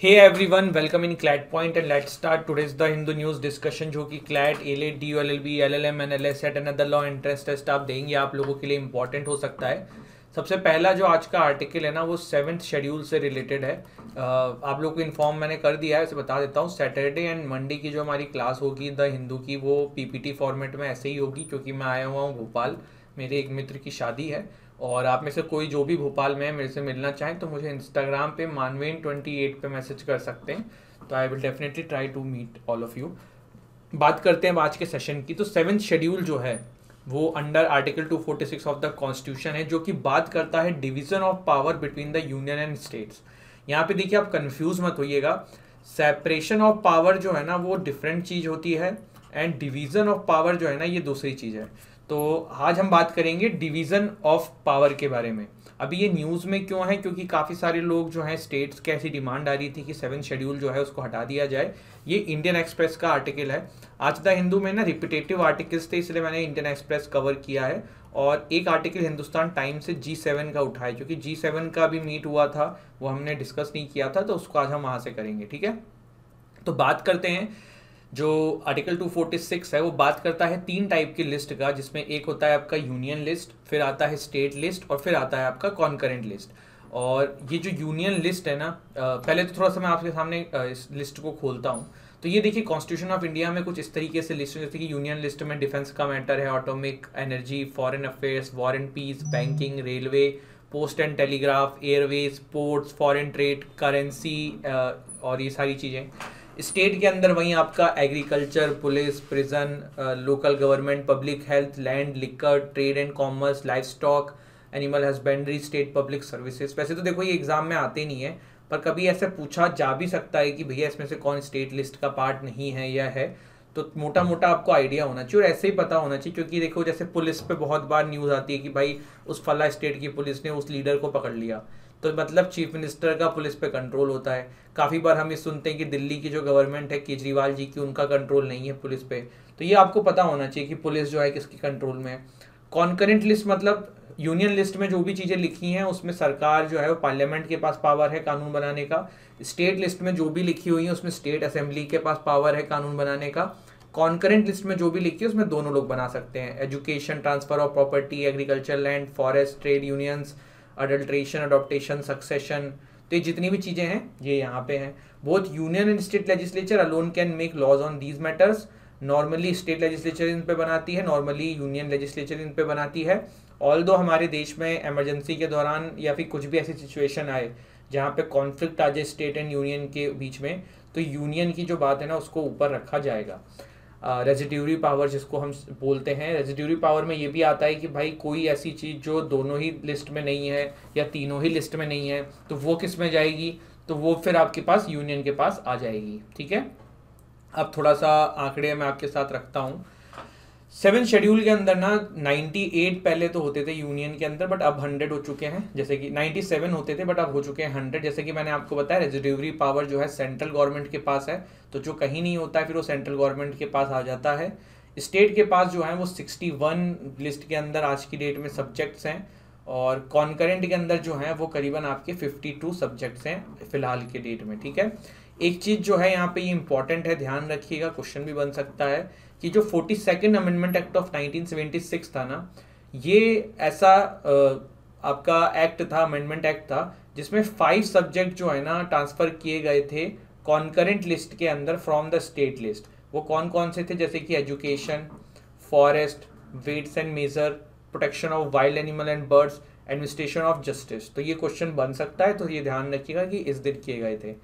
Hey everyone, welcome in CLAT Point and let's start today's The Hindu News discussion जो कि CLAT, ALET, DULLB, LLM and LSAT and other law entrance test आप देंगे आप लोगों के लिए important हो सकता है। सबसे पहला जो आज का आर्टिकल है ना वो 7th शेड्यूल से रिलेटेड है। आप लोग को इन्फॉर्म मैंने कर दिया है, उसे बता देता हूँ। सैटरडे एंड मंडे की जो हमारी क्लास होगी द हिंदू की वो पीपीटी फॉर्मेट में ऐसे ही होगी, क्योंकि मैं आया हुआ हूँ भोपाल, मेरे एक मित्र की शादी है। और आप में से कोई जो भी भोपाल में है मेरे से मिलना चाहें तो मुझे इंस्टाग्राम पे मानवेन28 पे मैसेज कर सकते हैं, तो I will definitely try to meet all of you. बात करते हैं आज के सेशन की। तो 7th शेड्यूल जो है वो under article 246 of the constitution है, जो कि बात करता है division of power between the union and states. यहाँ पे देखिए, आप कंफ्यूज मत होइएगा। सेपरेशन ऑफ पावर जो है ना वो डिफरेंट चीज होती है एंड डिवीजन ऑफ पावर जो है ना ये दूसरी चीज है। तो आज हम बात करेंगे डिवीजन ऑफ पावर के बारे में। अभी ये न्यूज़ में क्यों है, क्योंकि काफ़ी सारे लोग जो हैं स्टेट्स की ऐसी डिमांड आ रही थी कि 7th शेड्यूल जो है उसको हटा दिया जाए। ये इंडियन एक्सप्रेस का आर्टिकल है। आज द हिंदू में ना रिपीटेटिव आर्टिकल्स थे, इसलिए मैंने इंडियन एक्सप्रेस कवर किया है। और एक आर्टिकल हिंदुस्तान टाइम्स से G7 का उठाया, क्योंकि G7 का भी मीट हुआ था, वो हमने डिस्कस नहीं किया था, तो उसको आज हम वहाँ से करेंगे। ठीक है, तो बात करते हैं। जो आर्टिकल 246 है वो बात करता है 3 टाइप की लिस्ट का, जिसमें एक होता है आपका यूनियन लिस्ट, फिर आता है स्टेट लिस्ट और फिर आता है आपका कॉन्करेंट लिस्ट। और ये जो यूनियन लिस्ट है ना, पहले तो थोड़ा सा मैं आपके सामने इस लिस्ट को खोलता हूँ। तो ये देखिए, कॉन्स्टिट्यूशन ऑफ इंडिया में कुछ इस तरीके से लिस्ट है, जैसे कि यूनियन लिस्ट में डिफेंस का मैटर है, atomic energy, foreign affairs, war and peace, banking, railway, post and telegraph, airways, ports, foreign trade, currency और ये सारी चीज़ें। स्टेट के अंदर वहीं आपका agriculture, police, prison, local government, public health, land, liquor, trade and commerce, livestock, animal husbandry, state public services. वैसे तो देखो ये एग्जाम में आते नहीं है, पर कभी ऐसे पूछा जा भी सकता है कि भैया इसमें से कौन स्टेट लिस्ट का पार्ट नहीं है या है, तो मोटा मोटा आपको आइडिया होना चाहिए और ऐसे ही पता होना चाहिए। क्योंकि देखो, जैसे पुलिस पे बहुत बार न्यूज़ आती है कि भाई उस फला स्टेट की पुलिस ने उस लीडर को पकड़ लिया, तो मतलब चीफ मिनिस्टर का पुलिस पे कंट्रोल होता है। काफ़ी बार हम ये सुनते हैं कि दिल्ली की जो गवर्नमेंट है केजरीवाल जी की, उनका कंट्रोल नहीं है पुलिस पे। तो ये आपको पता होना चाहिए कि पुलिस जो है किसकी कंट्रोल में है। कॉन्करेंट लिस्ट मतलब यूनियन लिस्ट में जो भी चीज़ें लिखी हैं उसमें सरकार जो है वो पार्लियामेंट के पास पावर है कानून बनाने का। स्टेट लिस्ट में जो भी लिखी हुई है उसमें स्टेट असेंबली के पास पावर है कानून बनाने का। कॉन्करेंट लिस्ट में जो भी लिखी है उसमें दोनों लोग बना सकते हैं। Education, transfer of property, agriculture land, forest, trade unions, adulteration, adaptation, succession, तो ये जितनी भी चीज़ें हैं ये यहाँ पे हैं। Both union and state legislature alone can make laws on these matters. Normally state legislature इन पे बनाती है, नॉर्मली यूनियन लेजिस्लेचर इन पे बनाती है। ऑल्दो हमारे देश में इमरजेंसी के दौरान या फिर कुछ भी ऐसी सिचुएशन आए जहाँ पे कॉन्फ्लिक्ट आ जाए स्टेट एंड यूनियन के बीच में, तो यूनियन की जो बात है ना उसको ऊपर रखा जाएगा। रेजिड्यूरी पावर जिसको हम बोलते हैं, रेजिड्यूरी पावर में ये भी आता है कि भाई कोई ऐसी चीज़ जो दोनों ही लिस्ट में नहीं है या तीनों ही लिस्ट में नहीं है तो वो किस में जाएगी, तो वो फिर आपके पास यूनियन के पास आ जाएगी। ठीक है, अब थोड़ा सा आंकड़े मैं आपके साथ रखता हूँ। 7th शेड्यूल के अंदर ना 98 पहले तो होते थे यूनियन के अंदर, बट अब 100 हो चुके हैं। जैसे कि 97 होते थे बट अब हो चुके हैं 100। जैसे कि मैंने आपको बताया रेजिड्यूरी पावर जो है सेंट्रल गवर्नमेंट के पास है, तो जो कहीं नहीं होता है फिर वो सेंट्रल गवर्नमेंट के पास आ जाता है। स्टेट के पास जो है वो 61 लिस्ट के अंदर आज की डेट में सब्जेक्ट्स हैं, और कॉन्करेंट के अंदर जो है वो करीबन आपके 52 सब्जेक्ट्स हैं फिलहाल के डेट में। ठीक है, एक चीज़ जो है यहाँ पे ये इंपॉर्टेंट है, ध्यान रखिएगा, क्वेश्चन भी बन सकता है कि जो 42nd अमेंडमेंट एक्ट ऑफ 1976 था ना, ये ऐसा आपका एक्ट था, अमेंडमेंट एक्ट था, जिसमें 5 सब्जेक्ट जो है ना ट्रांसफर किए गए थे कॉन्करेंट लिस्ट के अंदर फ्रॉम द स्टेट लिस्ट। वो कौन कौन से थे, जैसे कि education, forest, weights and measure, protection of wild animal and birds, administration of justice. तो ये क्वेश्चन बन सकता है, तो ये ध्यान रखिएगा कि इस दिन किए गए थे।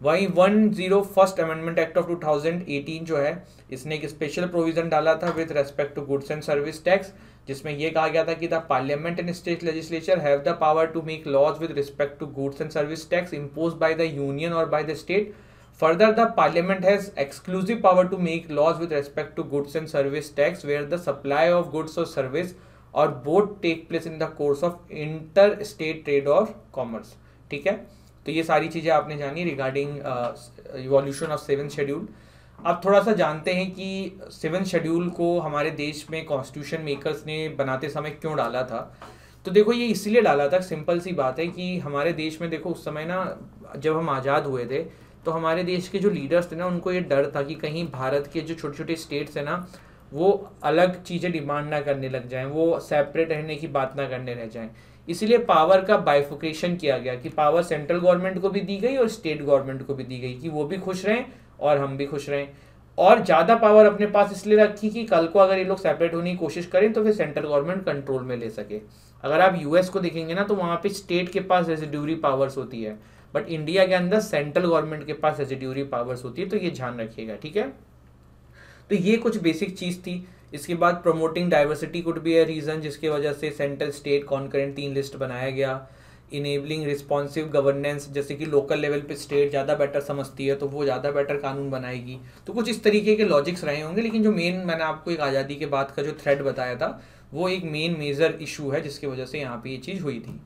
वहीं 101st अमेंडमेंट एक्ट ऑफ 2018 जो है, इसने एक स्पेशल प्रोविजन डाला था with respect to goods and service tax, जिसमें यह कहा गया था कि the parliament and state legislature have the power to make laws with respect to goods and service tax imposed by the union or by the state. Further the parliament has exclusive power to make laws with respect to goods and service tax where the supply of goods or service or both take place in the course of inter state trade और commerce. ठीक है, तो ये सारी चीज़ें आपने जानी regarding evolution of 7th schedule. अब थोड़ा सा जानते हैं कि 7th शेड्यूल को हमारे देश में कॉन्स्टिट्यूशन मेकर्स ने बनाते समय क्यों डाला था। तो देखो ये इसलिए डाला था, सिंपल सी बात है कि हमारे देश में देखो उस समय ना जब हम आज़ाद हुए थे तो हमारे देश के जो लीडर्स थे ना उनको ये डर था कि कहीं भारत के जो छोटे छोटे स्टेट्स हैं ना वो अलग चीज़ें डिमांड ना करने लग जाएं, वो सेपरेट रहने की बात ना करने रह जाएं। इसीलिए पावर का बाइफिकेशन किया गया कि पावर सेंट्रल गवर्नमेंट को भी दी गई और स्टेट गवर्नमेंट को भी दी गई कि वो भी खुश रहें और हम भी खुश रहें। और ज़्यादा पावर अपने पास इसलिए रखी कि कल को अगर ये लोग सेपरेट होने की कोशिश करें तो फिर सेंट्रल गवर्नमेंट कंट्रोल में ले सके। अगर आप यूएस को देखेंगे ना तो वहाँ पे स्टेट के पास रेजिड्यूरी पावर्स होती है, बट इंडिया के अंदर सेंट्रल गवर्नमेंट के पास रेजिड्यूरी पावर्स होती है, तो ये ध्यान रखिएगा, ठीक है। तो ये कुछ बेसिक चीज़ थी। इसके बाद promoting diversity could be a reason जिसकी वजह से सेंट्रल स्टेट कॉन्करेंट 3 लिस्ट बनाया गया। इनेबलिंग रिस्पॉन्सिव गवर्नेंस, जैसे कि लोकल लेवल पे स्टेट ज़्यादा बेटर समझती है तो वो ज़्यादा बेटर कानून बनाएगी। तो कुछ इस तरीके के लॉजिक्स रहे होंगे, लेकिन जो मेन मैंने आपको एक आज़ादी के बाद का जो थ्रेड बताया था वो एक मेन मेजर इशू है जिसकी वजह से यहाँ पे ये चीज़ हुई थी।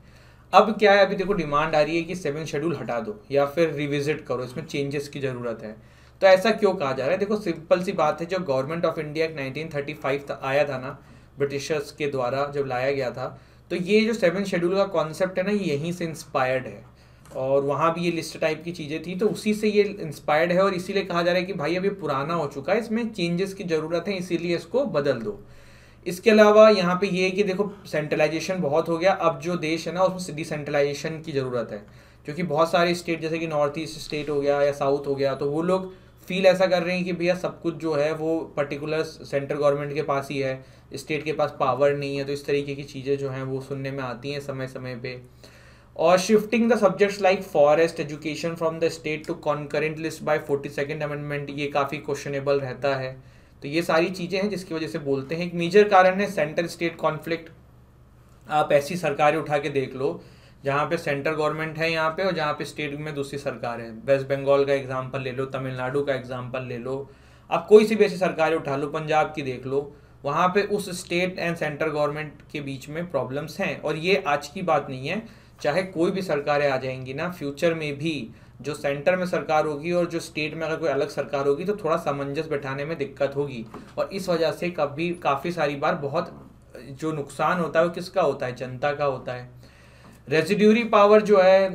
अब क्या है, अभी देखो डिमांड आ रही है कि 7 शेड्यूल हटा दो या फिर रिविजिट करो, इसमें चेंजेस की ज़रूरत है। तो ऐसा क्यों कहा जा रहा है? देखो सिंपल सी बात है, जो गवर्नमेंट ऑफ इंडिया 1935 आया था ना ब्रिटिशर्स के द्वारा जब लाया गया था, तो ये जो 7 शेड्यूल का कॉन्सेप्ट है ना ये यहीं से इंस्पायर्ड है और वहाँ भी ये लिस्ट टाइप की चीज़ें थी तो उसी से ये इंस्पायर्ड है। और इसीलिए कहा जा रहा है कि भाई अब ये पुराना हो चुका है, इसमें चेंजेस की ज़रूरत है, इसीलिए इसको बदल दो। इसके अलावा यहाँ पे ये है कि देखो सेंट्रलाइजेशन बहुत हो गया, अब जो देश है ना उसमें डिसेंट्रलाइजेशन की ज़रूरत है, क्योंकि बहुत सारे स्टेट जैसे कि नॉर्थ ईस्ट स्टेट हो गया या साउथ हो गया तो वो लोग फील ऐसा कर रहे हैं कि भैया सब कुछ जो है वो पर्टिकुलर सेंट्रल गवर्नमेंट के पास ही है, स्टेट के पास पावर नहीं है। तो इस तरीके की चीज़ें जो हैं वो सुनने में आती हैं समय समय पे। और shifting the subjects like forest education from the state to concurrent list by 42nd amendment, ये काफ़ी क्वेश्चनेबल रहता है। तो ये सारी चीज़ें हैं जिसकी वजह से बोलते हैं। एक मेजर कारण है सेंट्रल स्टेट कॉन्फ्लिक्ट। आप ऐसी सरकारें उठा के देख लो जहाँ पे सेंट्रल गवर्नमेंट है यहाँ पे और जहाँ पे स्टेट में दूसरी सरकार है। वेस्ट बंगाल का एग्जांपल ले लो, तमिलनाडु का एग्जांपल ले लो, आप कोई सी भी ऐसी सरकारें उठा लो, पंजाब की देख लो, वहाँ पे उस स्टेट एंड सेंट्रल गवर्नमेंट के बीच में प्रॉब्लम्स हैं। और ये आज की बात नहीं है, चाहे कोई भी सरकारें आ जाएंगी ना फ्यूचर में भी, जो सेंटर में सरकार होगी और जो स्टेट में अगर कोई अलग सरकार होगी तो थोड़ा सामंजस्य बैठाने में दिक्कत होगी। और इस वजह से कभी काफ़ी सारी बार बहुत जो नुकसान होता है वो किसका होता है? जनता का होता है। रेजिड्यूरी पावर जो है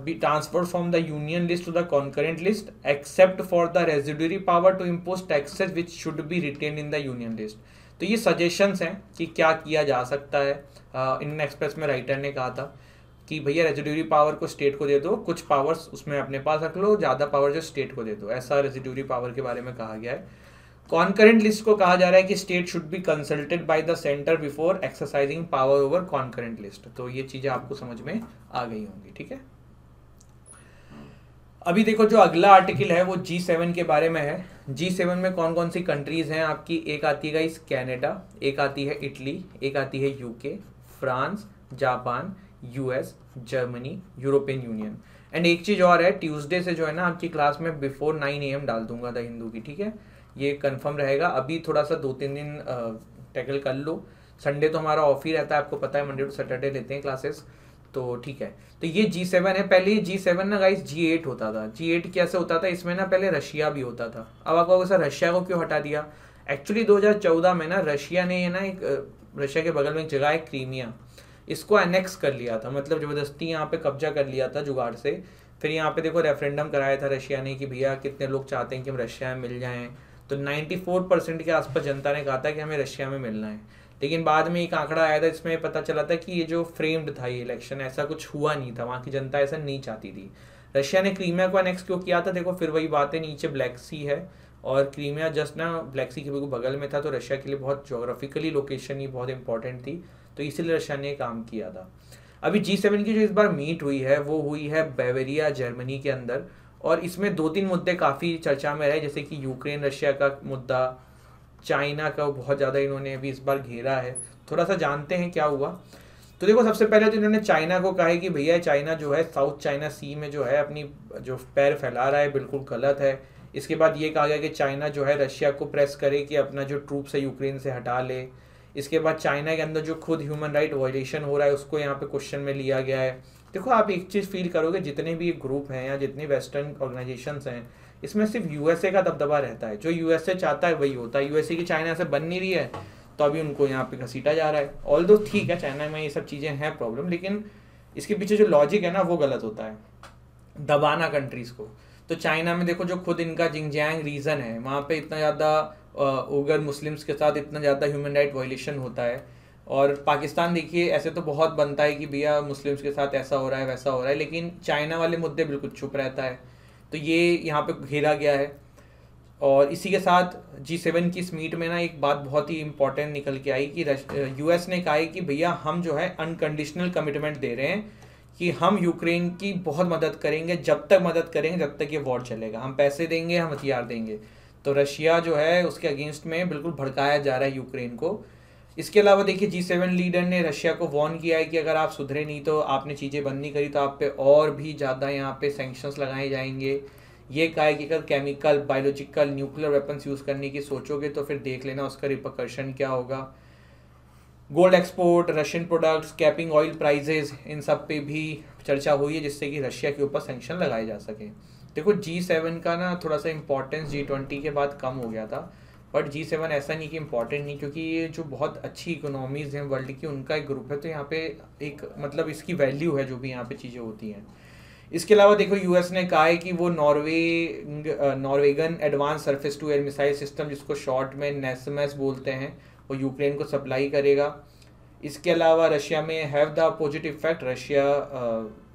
transfer from the union list to the concurrent list except for the residuary power to impose taxes which should be written in the union list. तो ये सजेशंस हैं कि क्या किया जा सकता है। इंडियन एक्सप्रेस में राइटर ने कहा था कि भैया रेजिड्यूरी पावर को स्टेट को दे दो, कुछ पावर्स उसमें अपने पास रख लो, ज़्यादा पावर जो स्टेट को दे दो, ऐसा रेजिड्यूरी पावर के बारे में कहा गया है। कॉन्करेंट लिस्ट को कहा जा रहा है कि state should be consulted by the centre before exercising power over concurrent list. तो ये चीजें आपको समझ में आ गई होंगी, ठीक है। अभी देखो जो अगला आर्टिकल है वो G7 के बारे में है। G7 में कौन कौन सी कंट्रीज हैं आपकी? एक आती है गाइस कनाडा, एक आती है इटली, एक आती है UK, France, Japan, US, Germany, European union. And एक चीज और है, ट्यूसडे से जो है ना आपकी क्लास में बिफोर 9 AM डाल दूंगा द हिंदू की, ठीक है, ये कंफर्म रहेगा। अभी थोड़ा सा 2-3 दिन टैकल कर लो, संडे तो हमारा ऑफ ही रहता है, आपको पता है, मंडे टू सैटरडे लेते हैं क्लासेस, तो ठीक है। तो ये G7 है। पहले ये G7 ना गाइस G8 होता था। G8 कैसे होता था? इसमें ना पहले रशिया भी होता था। अब आपको सर रशिया को क्यों हटा दिया? एक्चुअली 2014 में ना रशिया ने ये ना एक रशिया के बगल में एक जगह है क्रीमिया, इसको एनेक्स कर लिया था, मतलब ज़बरदस्ती यहाँ पे कब्जा कर लिया था जुगाड़ से। फिर यहाँ पे देखो रेफरेंडम कराया था रशिया ने कि भैया कितने लोग चाहते हैं कि हम रशिया में मिल जाएं, तो 94% के आसपास जनता ने कहा था कि हमें रशिया में मिलना है। लेकिन बाद में एक आंकड़ा आया था, इसमें पता चला था कि ये जो फ्रेम्ड था ये इलेक्शन, ऐसा कुछ हुआ नहीं था, वहाँ की जनता ऐसा नहीं चाहती थी। रशिया ने क्रीमिया को एनेक्स क्यों किया था? देखो फिर वही बात है, नीचे ब्लैक सी है और क्रीमिया जस्ट ना ब्लैक सी के बिल्कुल बगल में था, तो रशिया के लिए बहुत जोग्राफिकली लोकेशन ही बहुत इंपॉर्टेंट थी, तो इसीलिए रशिया ने काम किया था। अभी G7 की जो इस बार मीट हुई है वो हुई है बावेरिया जर्मनी के अंदर, और इसमें 2-3 मुद्दे काफ़ी चर्चा में रहे, जैसे कि यूक्रेन रशिया का मुद्दा, चाइना का बहुत ज़्यादा इन्होंने अभी इस बार घेरा है। थोड़ा सा जानते हैं क्या हुआ। तो देखो सबसे पहले तो इन्होंने चाइना को कहा है कि भैया चाइना जो है साउथ चाइना सी में जो है अपनी जो पैर फैला रहा है बिल्कुल गलत है। इसके बाद ये कहा गया कि चाइना जो है रशिया को प्रेस करे कि अपना जो ट्रूप्स है यूक्रेन से हटा ले। इसके बाद चाइना के अंदर जो खुद ह्यूमन राइट वायलेशन हो रहा है उसको यहाँ पे क्वेश्चन में लिया गया है। देखो आप एक चीज़ फील करोगे, जितने भी ग्रुप हैं या जितने वेस्टर्न ऑर्गेनाइजेशंस हैं, इसमें सिर्फ यूएसए का दबदबा रहता है, जो यूएसए चाहता है वही होता है। यूएसए की चाइना से बन नहीं रही है तो अभी उनको यहाँ पे घसीटा जा रहा है। ऑल दो ठीक है, चाइना में ये सब चीज़ें हैं प्रॉब्लम, लेकिन इसके पीछे जो लॉजिक है ना वो गलत होता है, दबाना कंट्रीज़ को। तो चाइना में देखो, जो खुद इनका जिंगजियांग रीजन है, वहाँ पे इतना ज़्यादा उगर मुस्लिम्स के साथ इतना ज़्यादा ह्यूमन राइट वायलेशन होता है। और पाकिस्तान देखिए, ऐसे तो बहुत बनता है कि भैया मुस्लिम्स के साथ ऐसा हो रहा है वैसा हो रहा है, लेकिन चाइना वाले मुद्दे बिल्कुल चुप रहता है। तो ये यहाँ पे घेरा गया है। और इसी के साथ G7 की इस मीट में ना एक बात बहुत ही इंपॉर्टेंट निकल के आई कि US ने कहा है कि भैया हम जो है अनकंडीशनल कमिटमेंट दे रहे हैं कि हम यूक्रेन की बहुत मदद करेंगे, जब तक मदद करेंगे जब तक ये वॉर चलेगा, हम पैसे देंगे, हम हथियार देंगे। तो रशिया जो है उसके अगेंस्ट में बिल्कुल भड़काया जा रहा है यूक्रेन को। इसके अलावा देखिए, G7 लीडर ने रशिया को वार्न किया है कि अगर आप सुधरे नहीं, तो आपने चीज़ें बंद नहीं करी, तो आप पे और भी ज़्यादा यहाँ पे सैंक्शंस लगाए जाएंगे। ये कहा है कि अगर chemical, biological, nuclear weapons use करने की सोचोगे तो फिर देख लेना उसका रिपरकशन क्या होगा। Gold export, Russian products, capping oil prices, इन सब पे भी चर्चा हुई है, जिससे कि रशिया के ऊपर सैंक्शन लगाए जा सके। देखो, G7 का ना थोड़ा सा इंपॉर्टेंस G20 के बाद कम हो गया था, बट G7 ऐसा नहीं कि इम्पॉर्टेंट नहीं, क्योंकि ये जो बहुत अच्छी इकोनॉमीज़ हैं वर्ल्ड की, उनका एक ग्रुप है। तो यहाँ पे एक मतलब इसकी वैल्यू है जो भी यहाँ पे चीज़ें होती हैं। इसके अलावा देखो, US ने कहा है कि वो Norwegian advance surface to air missile system, जिसको शॉर्ट में NASAMS बोलते हैं, वो यूक्रेन को सप्लाई करेगा। इसके अलावा रशिया में have the positive effect Russia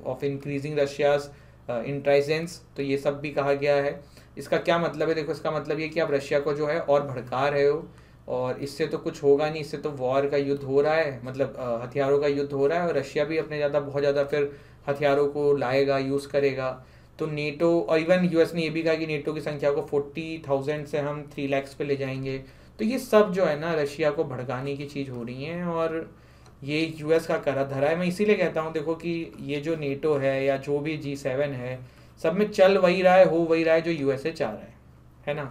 of increasing Russia's intelligence, तो ये सब भी कहा गया है। इसका क्या मतलब है? देखो, इसका मतलब ये कि आप रशिया को जो है और भड़का रहे हो, और इससे तो कुछ होगा नहीं, इससे तो वॉर का युद्ध हो रहा है, मतलब हथियारों का युद्ध हो रहा है, और रशिया भी अपने बहुत ज़्यादा फिर हथियारों को लाएगा, यूज़ करेगा। तो नेटो और इवन US ने ये भी कहा कि नेटो की संख्या को 40,000 से हम 3 लाख पे ले जाएंगे। तो ये सब जो है ना रशिया को भड़काने की चीज़ हो रही है, और ये US का करा धरा है। मैं इसीलिए कहता हूँ, देखो कि ये जो नेटो है या जो भी G7 है, सब में चल वही रहा है, हो वही रहा है जो USA चाह रहा है ना।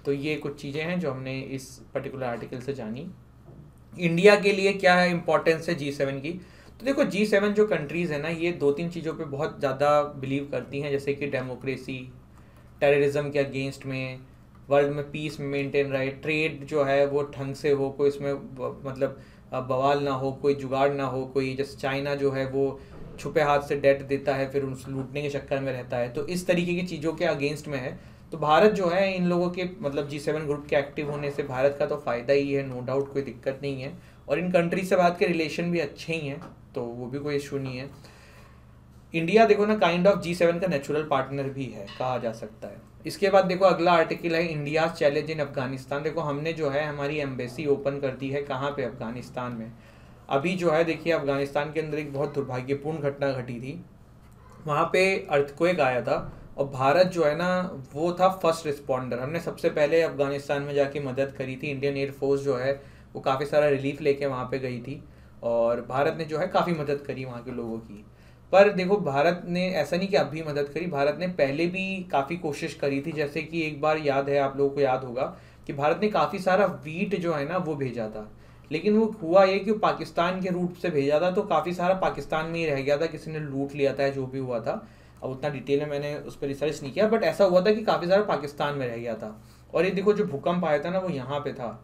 तो ये कुछ चीज़ें हैं जो हमने इस पर्टिकुलर आर्टिकल से जानी। इंडिया के लिए क्या है इंपॉर्टेंस है G7 की? तो देखो, G7 जो कंट्रीज़ है ना, ये 2-3 चीज़ों पे बहुत ज़्यादा बिलीव करती हैं, जैसे कि डेमोक्रेसी, टेररिज्म के अगेंस्ट में, वर्ल्ड में पीस मेंटेन रहे, ट्रेड जो है वो ढंग से हो, कोई इसमें मतलब बवाल ना हो, कोई जुगाड़ ना हो, कोई जैसे चाइना जो है वो छुपे हाथ से डेट देता है, फिर उस लूटने के चक्कर में रहता है। तो इस तरीके की चीज़ों के अगेंस्ट में है। तो भारत जो है इन लोगों के मतलब G7 ग्रुप के एक्टिव होने से भारत का तो फ़ायदा ही है, नो डाउट, कोई दिक्कत नहीं है। और इन कंट्री से भारत के रिलेशन भी अच्छे ही हैं, तो वो भी कोई इशू नहीं है। इंडिया देखो ना, काइंड ऑफ G7 का नेचुरल पार्टनर भी है, कहा जा सकता है। इसके बाद देखो, अगला आर्टिकल है इंडिया चैलेंज इन अफगानिस्तान। देखो, हमने जो है हमारी एम्बेसी ओपन कर दी है, कहाँ पे? अफगानिस्तान में। अभी जो है देखिए, अफगानिस्तान के अंदर एक बहुत दुर्भाग्यपूर्ण घटना घटी थी। वहाँ पे अर्थक्वेक आया था, और भारत जो है ना वो था फर्स्ट रिस्पॉन्डर। हमने सबसे पहले अफगानिस्तान में जाके मदद करी थी। इंडियन एयरफोर्स जो है वो काफ़ी सारा रिलीफ लेके वहाँ पे गई थी, और भारत ने जो है काफ़ी मदद करी वहाँ के लोगों की। पर देखो, भारत ने ऐसा नहीं कि अभी मदद करी, भारत ने पहले भी काफ़ी कोशिश करी थी। जैसे कि एक बार याद है, आप लोगों को याद होगा कि भारत ने काफ़ी सारा वीट जो है ना वो भेजा था, लेकिन वो हुआ ये कि पाकिस्तान के रूट से भेजा था, तो काफ़ी सारा पाकिस्तान में ही रह गया था, किसी ने लूट लिया था, जो भी हुआ था। अब उतना डिटेल में मैंने उस पर रिसर्च नहीं किया, बट ऐसा हुआ था कि काफ़ी सारा पाकिस्तान में रह गया था। और ये देखो, जो भूकंप आया था ना वो यहाँ पे था।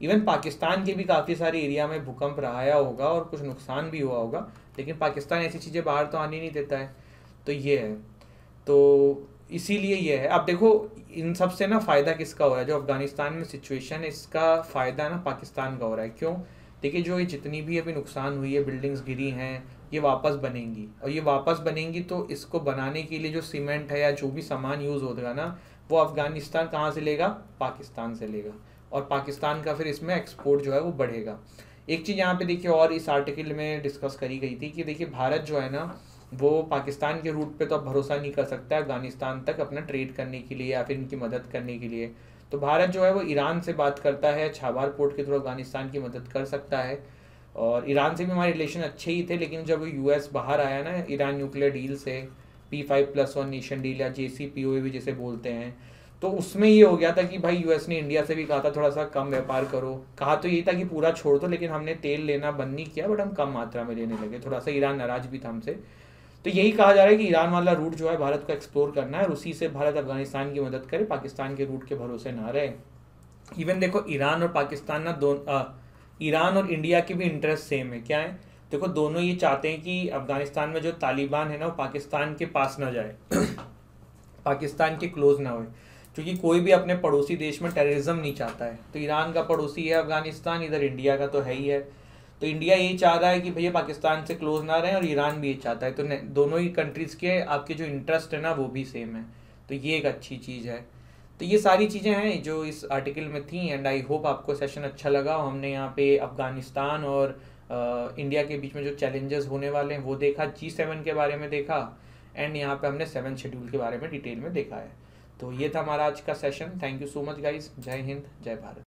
इवन पाकिस्तान के भी काफ़ी सारे एरिया में भूकंप आया होगा और कुछ नुकसान भी हुआ होगा, लेकिन पाकिस्तान ऐसी चीज़ें बाहर तो आने नहीं देता है। तो ये है, तो इसीलिए ये है। अब देखो, इन सब से ना फ़ायदा किसका हो रहा है? जो अफगानिस्तान में सिचुएशन है, इसका फ़ायदा ना पाकिस्तान का हो रहा है। क्यों? देखिए, जो ये जितनी भी अभी नुकसान हुई है, बिल्डिंग्स गिरी हैं, ये वापस बनेंगी, और ये वापस बनेंगी तो इसको बनाने के लिए जो सीमेंट है या जो भी सामान यूज़ होगा ना, वो अफगानिस्तान कहाँ से लेगा? पाकिस्तान से लेगा, और पाकिस्तान का फिर इसमें एक्सपोर्ट जो है वो बढ़ेगा। एक चीज़ यहाँ पे देखिए और इस आर्टिकल में डिस्कस करी गई थी कि देखिए, भारत जो है ना वो पाकिस्तान के रूट पे तो अब भरोसा नहीं कर सकता है अफगानिस्तान तक अपना ट्रेड करने के लिए या फिर इनकी मदद करने के लिए। तो भारत जो है वो ईरान से बात करता है, छाबार पोर्ट के थ्रू अफगानिस्तान की मदद कर सकता है। और ईरान से भी हमारे रिलेशन अच्छे ही थे, लेकिन जब US बाहर आया ना ईरान न्यूक्लियर डील से, P5+1 नेशन डील या JCPOA भी जिसे बोलते हैं, तो उसमें ये हो गया था कि भाई US ने इंडिया से भी कहा था थोड़ा सा कम व्यापार करो। कहा तो ये था कि पूरा छोड़ दो, लेकिन हमने तेल लेना बंद नहीं किया, बट हम कम मात्रा में लेने लगे। थोड़ा सा ईरान नाराज भी था हमसे। तो यही कहा जा रहा है कि ईरान वाला रूट जो है भारत को एक्सप्लोर करना है, और उसी से भारत अफगानिस्तान की मदद करे, पाकिस्तान के रूट के भरोसे ना रहे। इवन देखो, ईरान और पाकिस्तान ना ईरान और इंडिया के भी इंटरेस्ट सेम है। क्या है? देखो, दोनों ये चाहते हैं कि अफगानिस्तान में जो तालिबान है ना वो पाकिस्तान के पास ना जाए पाकिस्तान के क्लोज ना होए, क्योंकि कोई भी अपने पड़ोसी देश में टेररिज्म नहीं चाहता है। तो ईरान का पड़ोसी है अफगानिस्तान, इधर इंडिया का तो है ही है। तो इंडिया यही चाह रहा है कि भैया पाकिस्तान से क्लोज ना रहें, और ईरान भी ये चाहता है। तो दोनों ही कंट्रीज़ के आपके जो इंटरेस्ट है ना वो भी सेम है। तो ये एक अच्छी चीज़ है। तो ये सारी चीज़ें हैं जो इस आर्टिकल में थी, एंड आई होप आपको सेशन अच्छा लगा। हमने यहाँ पे अफगानिस्तान और इंडिया के बीच में जो चैलेंजेस होने वाले हैं वो देखा, G7 के बारे में देखा, एंड यहाँ पे हमने 7 शेड्यूल के बारे में डिटेल में देखा है। तो ये था हमारा आज का session. Thank you so much guys. जय हिंद, जय भारत।